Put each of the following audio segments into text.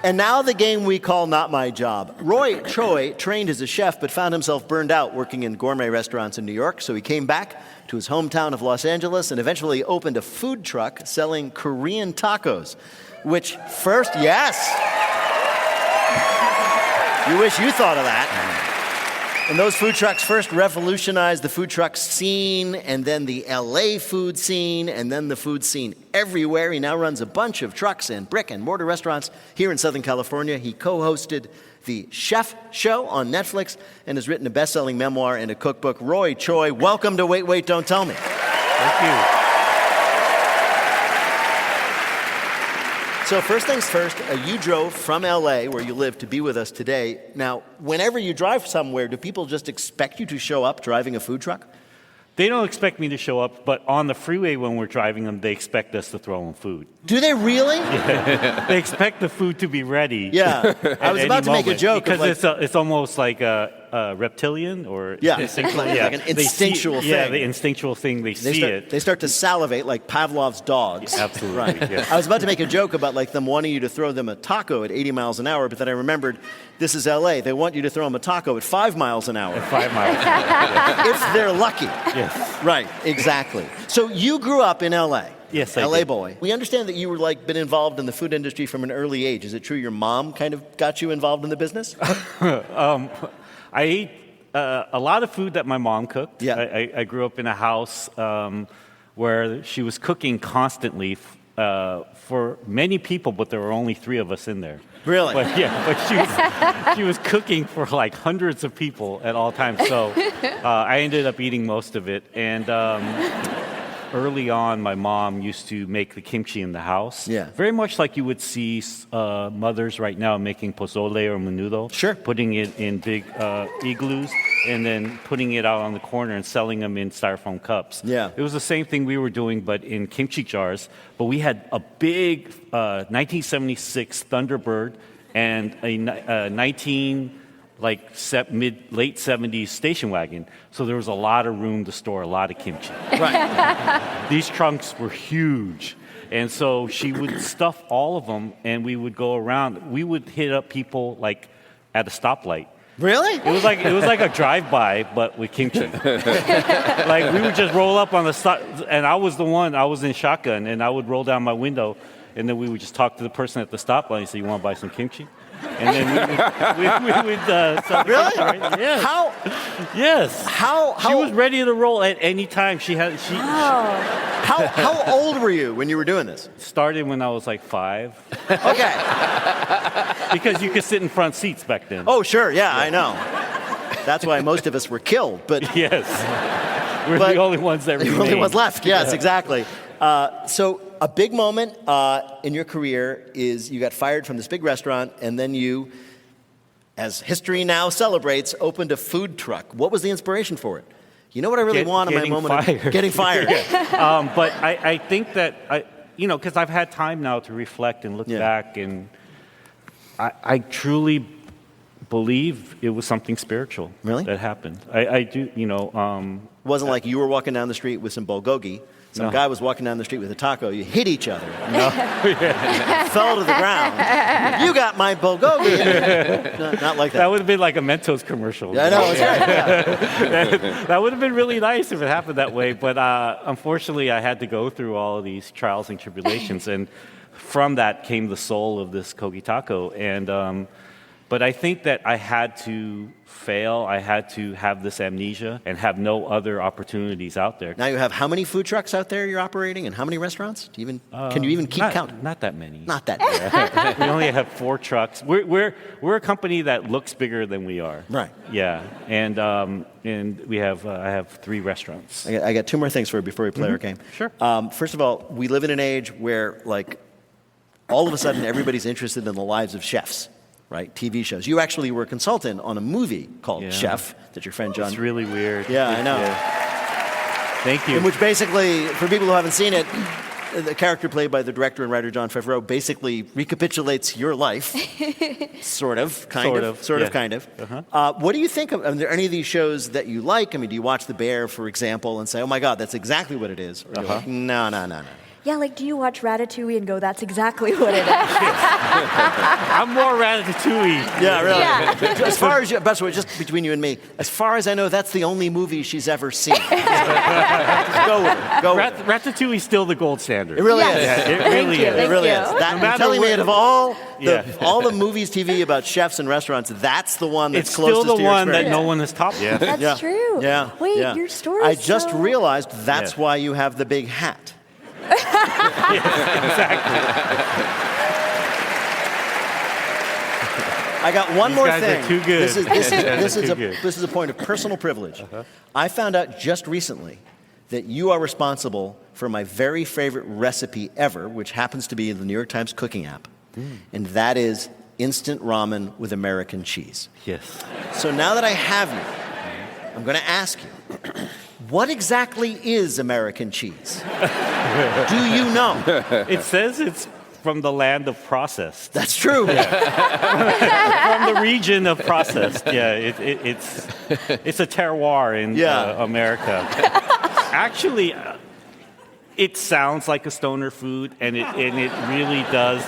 And now the game we call Not My Job. Choi trained as a chef but found himself burned out working in gourmet restaurants in New York, so he came back to his hometown of Los Angeles and eventually opened a food truck selling Korean tacos, which first, yes, you wish you thought of that. And those food trucks first revolutionized the food truck scene, and then the LA food scene, and then the food scene everywhere. He now runs a bunch of trucks and brick and mortar restaurants here in Southern California. He co-hosted the Chef Show on Netflix and has written a best-selling memoir and a cookbook. Choi, welcome to Wait, Wait, Don't Tell Me. Thank you. So first things first, you drove from LA, where you live, to be with us today. Now, whenever you drive somewhere, do people just expect you to show up driving a food truck? They don't expect me to show up, but on the freeway when we're driving them, they expect us to throw them food. Do they really? Yeah. They expect the food to be ready. Yeah. I was about to make a joke. Because it's almost like a reptilian or instinctual, like an instinctual thing. Yeah, the instinctual thing. They see it. They start to salivate like Pavlov's dogs. Absolutely. Right. Yeah. I was about to make a joke about like them wanting you to throw them a taco at 80 miles an hour, but then I remembered this is LA. They want you to throw them a taco at 5 miles an hour. At 5 miles an hour. If they're lucky. Yes. Right. Exactly. So you grew up in LA. Yes, I LA did. boy. We understand that you were been involved in the food industry from an early age. Is it true your mom kind of got you involved in the business? I ate a lot of food that my mom cooked. Yeah. I grew up in a house where she was cooking constantly for many people, but there were only 3 of us in there. Really? But she was cooking for like hundreds of people at all times. So I ended up eating most of it. And early on, my mom used to make the kimchi in the house. Yeah. Very much like you would see mothers right now making pozole or menudo. Sure. Putting it in big igloos and then putting it out on the corner and selling them in styrofoam cups. Yeah. It was the same thing we were doing, but in kimchi jars. But we had a big 1976 Thunderbird and a late 70s station wagon. So there was a lot of room to store a lot of kimchi. Right. These trunks were huge. And so she would stuff all of them, and we would go around. We would hit up people like at a stoplight. Really? It was like a drive-by, but with kimchi. Like we would just roll up on the stop, and I was in shotgun, and I would roll down my window, and then we would just talk to the person at the stoplight and say, "You want to buy some kimchi?" And then we would sell the Really? kimchi, right? Yes. How? Yes. How? She was ready to roll at any time. How old were you when you were doing this? Started when I was like 5. Okay. Because you could sit in front seats back then. Oh, sure. Yeah, I know. That's why most of us were killed. But Yes. We're the only ones that remain. the only ones left. Yes, exactly. So a big moment in your career is you got fired from this big restaurant, and then you, as history now celebrates, opened a food truck. What was the inspiration for it? You know what I really want in my moment of getting fired. But I think that because I've had time now to reflect and look back, and I truly believe it was something spiritual. Really? That happened. I do. It wasn't like you were walking down the street with some bulgogi. Some guy was walking down the street with a taco. You hit each other. No. Fell to the ground. You got my bulgogi. No, not like that. That would have been like a Mentos commercial. Yeah, I know. It's right. Yeah. That would have been really nice if it happened that way. But unfortunately, I had to go through all of these trials and tribulations. And from that came the soul of this Kogi taco. And but I think that I had to fail. I had to have this amnesia and have no other opportunities out there. Now you have how many food trucks out there you're operating, and how many restaurants? Can you even keep count? Not that many. Not that many. We only have 4 trucks. We're a company that looks bigger than we are. Right. Yeah, and we have I have 3 restaurants. I got 2 more things for you before we play our game. Sure. First of all, we live in an age where all of a sudden everybody's interested in the lives of chefs. Right, TV shows. You actually were a consultant on a movie called Chef that your friend John. It's really weird. Yeah, I know. Yeah. Thank you. In which basically, for people who haven't seen it, the character played by the director and writer Jon Favreau basically recapitulates your life, sort of, kind of. Uh-huh. What do you think of? Are there any of these shows that you like? I mean, do you watch The Bear, for example, and say, "Oh my God, that's exactly what it is"? Or you're like, no. Yeah, like, do you watch Ratatouille and go, that's exactly what it is? I'm more Ratatouille. Yeah, really. Yeah. As far as, by the way, just between you and me, as far as I know, that's the only movie she's ever seen. Just go with it. Go with it. Ratatouille's still the gold standard. It really Yes. is. Yeah, it Thank really you, is. It really Thank is. you. That, No you're matter telling me what- out of all Yeah. the movies, TV about chefs and restaurants, that's the one that's It's closest still the to your one that experience. no one has topped yet. That's Yeah. true. Yeah. Wait, yeah. your story I is just so... realized that's Yeah. why you have the big hat. I got one These more guys thing. are too good. This is a point of personal privilege. I found out just recently that you are responsible for my very favorite recipe ever, which happens to be in the New York Times cooking app, and that is instant ramen with American cheese. Yes. So now that I have you, I'm going to ask you, what exactly is American cheese? Do you know? It says it's from the land of processed. That's true. From the region of processed. Yeah, it's a terroir in Yeah. America. Actually, it sounds like a stoner food, and it really does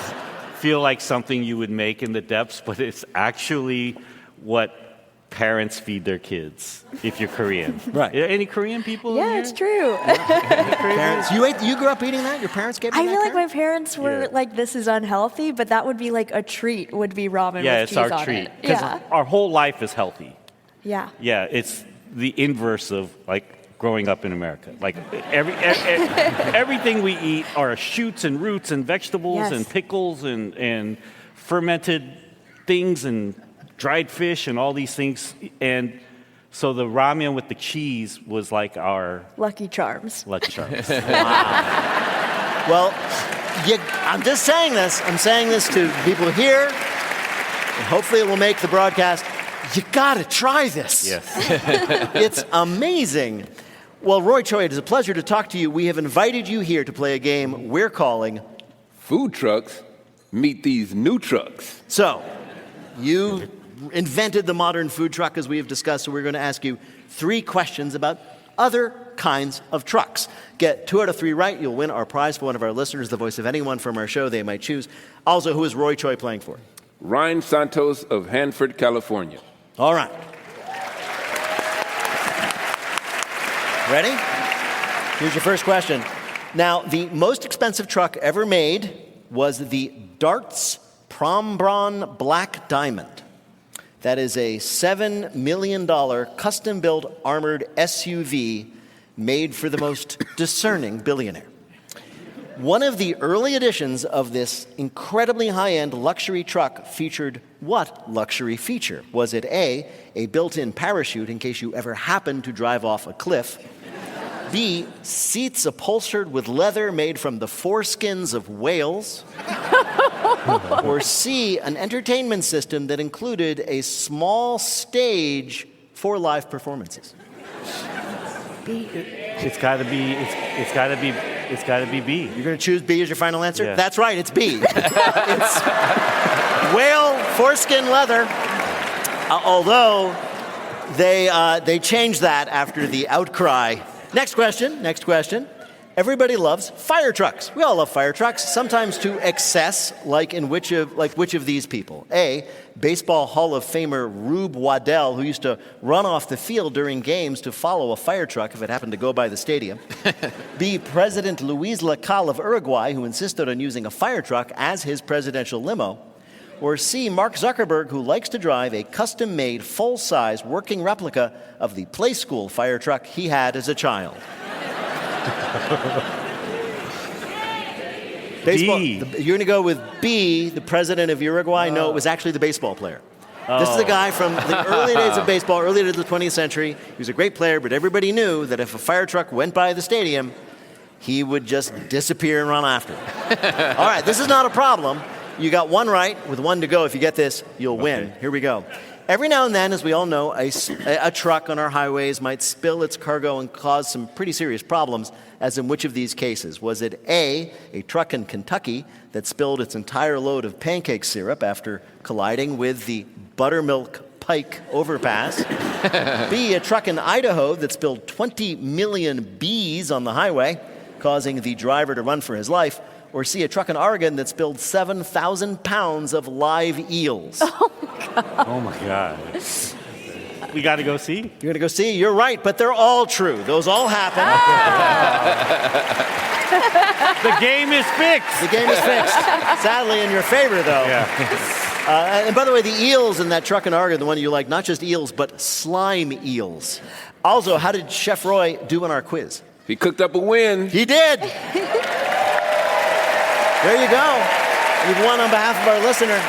feel like something you would make in the depths, but it's actually what parents feed their kids if you're Korean. Right. Any Korean people in Yeah, here? it's true. Parents, you grew up eating that? Your parents gave you I that? feel like Karen? my parents were Yeah. like, this is unhealthy, but that would be like a treat, would be ramen Yeah, with it's cheese our on treat. it. Because Yeah. our whole life is healthy. Yeah. Yeah, it's the inverse of like growing up in America. Like everything we eat are shoots and roots and vegetables Yes. and pickles and fermented things and dried fish and all these things. And so the ramen with the cheese was like our Lucky Charms. Lucky Charms. Well, I'm just saying this. I'm saying this to people here, and hopefully it will make the broadcast. You gotta try this. Yes. It's amazing. Well, Roy Choi, it is a pleasure to talk to you. We have invited you here to play a game we're calling. Food trucks meet these new trucks. So, you invented the modern food truck, as we have discussed, so we're going to ask you 3 questions about other kinds of trucks. Get 2 out of 3 right, you'll win our prize for one of our listeners, the voice of anyone from our show they might choose. Also, who is Roy Choi playing for? Ryan Santos of Hanford, California. All right. Ready? Here's your first question. Now, the most expensive truck ever made was the Darts Prombron Black Diamond. That is a $7 million custom-built armored SUV made for the most discerning billionaire. One of the early editions of this incredibly high-end luxury truck featured what luxury feature? Was it A, a built-in parachute in case you ever happened to drive off a cliff? B, seats upholstered with leather made from the foreskins of whales? Or C, an entertainment system that included a small stage for live performances? It's got to be. It's got to be B. You're going to choose B as your final answer? Yeah. That's right, it's B. It's whale foreskin leather. Although they changed that after the outcry. Next question. Everybody loves fire trucks. We all love fire trucks, sometimes to excess, like which of these people? A, Baseball Hall of Famer Rube Waddell, who used to run off the field during games to follow a fire truck if it happened to go by the stadium. B, President Luis Lacalle of Uruguay, who insisted on using a fire truck as his presidential limo. Or C, Mark Zuckerberg, who likes to drive a custom-made, full-size working replica of the play school fire truck he had as a child. Baseball, B. You're going to go with B, the president of Uruguay? No, it was actually the baseball player. This is a guy from the early days of baseball, early days of the 20th century. He was a great player, but everybody knew that if a fire truck went by the stadium, he would just disappear and run after it. All right, this is not a problem. You got 1 right with 1 to go. If you get this, you'll win. Here we go. Every now and then, as we all know, a truck on our highways might spill its cargo and cause some pretty serious problems, as in which of these cases? Was it A, a truck in Kentucky that spilled its entire load of pancake syrup after colliding with the Buttermilk Pike overpass? B, a truck in Idaho that spilled 20 million bees on the highway? causing the driver to run for his life, or C, a truck in Oregon that spilled 7,000 pounds of live eels? Oh my God. We got to go see. You're going to go see? You're right, but they're all true. Those all happen. The game is fixed. The game is fixed. Sadly, in your favor, though. Yeah. And by the way, the eels in that truck in Oregon, the one you like, not just eels, but slime eels. Also, how did Chef Roy do in our quiz? He cooked up a win. He did. There you go. You've won on behalf of our listener.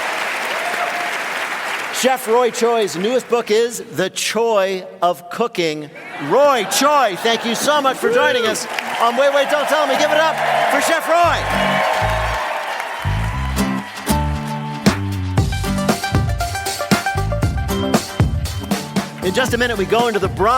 Chef Roy Choi's newest book is The Choi of Cooking. Roy Choi, thank you so much for joining us on Wait, Wait, Don't Tell Me. Give it up for Chef Roy. In just a minute, we go into the brine.